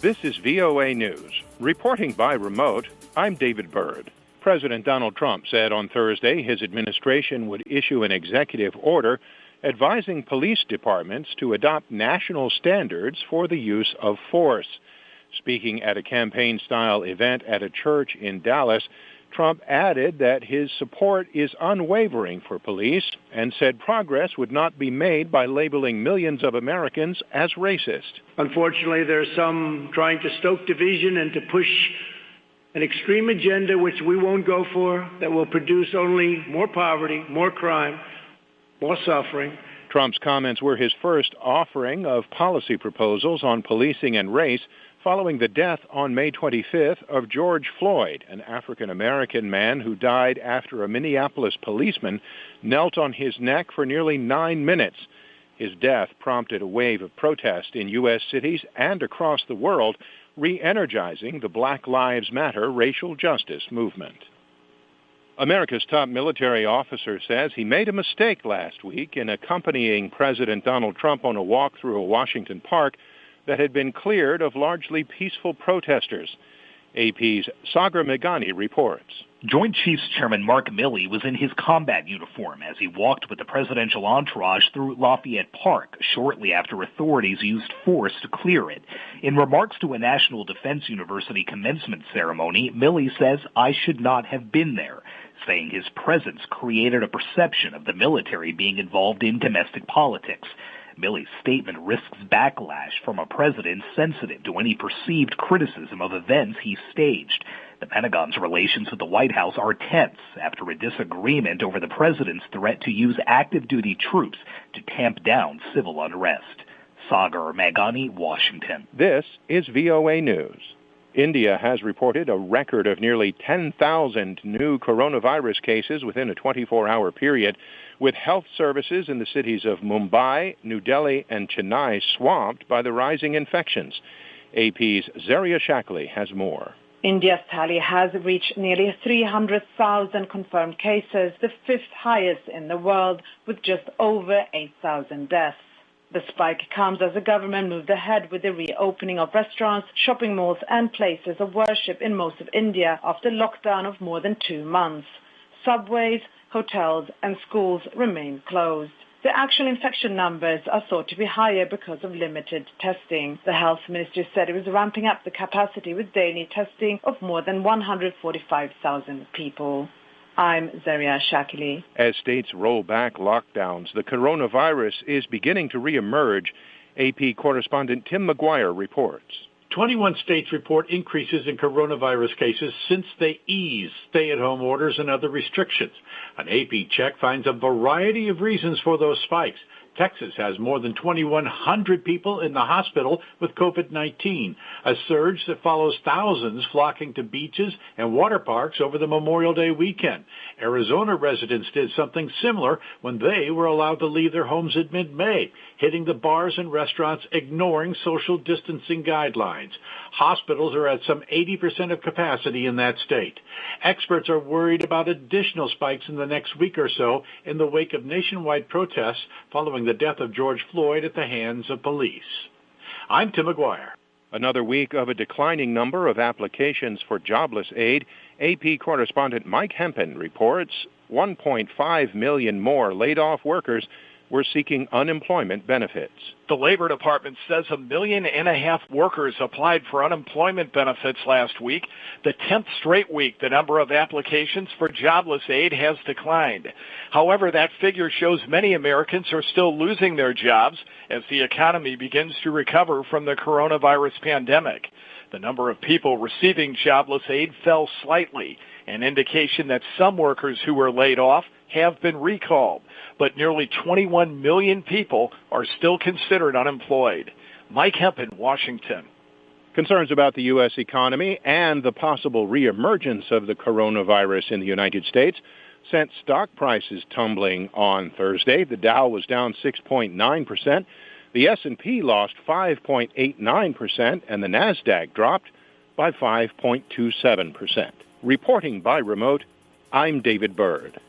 This is VOA News. Reporting by remote, I'm David Byrd. President Donald Trump said on Thursday his administration would issue an executive order advising police departments to adopt national standards for the use of force. Speaking at a campaign-style event at a church in Dallas, Trump added that his support is unwavering for police and said progress would not be made by labeling millions of Americans as racist. Unfortunately, there are some trying to stoke division and to push an extreme agenda which we won't go for, that will produce only more poverty, more crime, more suffering. Trump's comments were his first offering of policy proposals on policing and race following the death on May 25th of George Floyd, an African-American man who died after a Minneapolis policeman knelt on his neck for nearly 9 minutes. His death prompted a wave of protest in U.S. cities and across the world, re-energizing the Black Lives Matter racial justice movement. America's top military officer says he made a mistake last week in accompanying President Donald Trump on a walk through a Washington park that had been cleared of largely peaceful protesters. AP's Sagar Meghani reports. Joint Chiefs Chairman Mark Milley was in his combat uniform as he walked with the presidential entourage through Lafayette Park shortly after authorities used force to clear it. In remarks to a National Defense University commencement ceremony, Milley says, "I should not have been there," saying his presence created a perception of the military being involved in domestic politics. Milley's statement risks backlash from a president sensitive to any perceived criticism of events he staged. The Pentagon's relations with the White House are tense after a disagreement over the president's threat to use active-duty troops to tamp down civil unrest. Sagar Meghani, Washington. This is VOA News. India has reported a record of nearly 10,000 new coronavirus cases within a 24-hour period, with health services in the cities of Mumbai, New Delhi, and Chennai swamped by the rising infections. AP's Zaria Shackley has more. India's tally has reached nearly 300,000 confirmed cases, the fifth highest in the world, with just over 8,000 deaths. The spike comes as the government moved ahead with the reopening of restaurants, shopping malls and places of worship in most of India after lockdown of more than 2 months. Subways, hotels and schools remain closed. The actual infection numbers are thought to be higher because of limited testing. The health ministry said it was ramping up the capacity with daily testing of more than 145,000 people. I'm Zaria Shackley. As states roll back lockdowns, the coronavirus is beginning to reemerge. AP correspondent Tim McGuire reports. 21 states report increases in coronavirus cases since they eased stay-at-home orders and other restrictions. An AP check finds a variety of reasons for those spikes. Texas has more than 2,100 people in the hospital with COVID-19, a surge that follows thousands flocking to beaches and water parks over the Memorial Day weekend. Arizona residents did something similar when they were allowed to leave their homes in mid-May, hitting the bars and restaurants, ignoring social distancing guidelines. Hospitals are at some 80% of capacity in that state. Experts are worried about additional spikes in the next week or so in the wake of nationwide protests following the death of George Floyd at the hands of police. I'm Tim McGuire. Another week of a declining number of applications for jobless aid. AP correspondent Mike Hempen reports 1.5 million more laid-off workers were seeking unemployment benefits. The Labor Department says 1.5 million workers applied for unemployment benefits last week. The 10th straight week the number of applications for jobless aid has declined. However, that figure shows many Americans are still losing their jobs as the economy begins to recover from the coronavirus pandemic. The number of people receiving jobless aid fell slightly, an indication that some workers who were laid off have been recalled, but nearly 21 million people are still considered unemployed. Mike Hempen, Washington. Concerns about the U.S. economy and the possible reemergence of the coronavirus in the United States sent stock prices tumbling on Thursday. The Dow was down 6.9%. The S&P lost 5.89%, and the NASDAQ dropped by 5.27%. Reporting by remote, I'm David Byrd.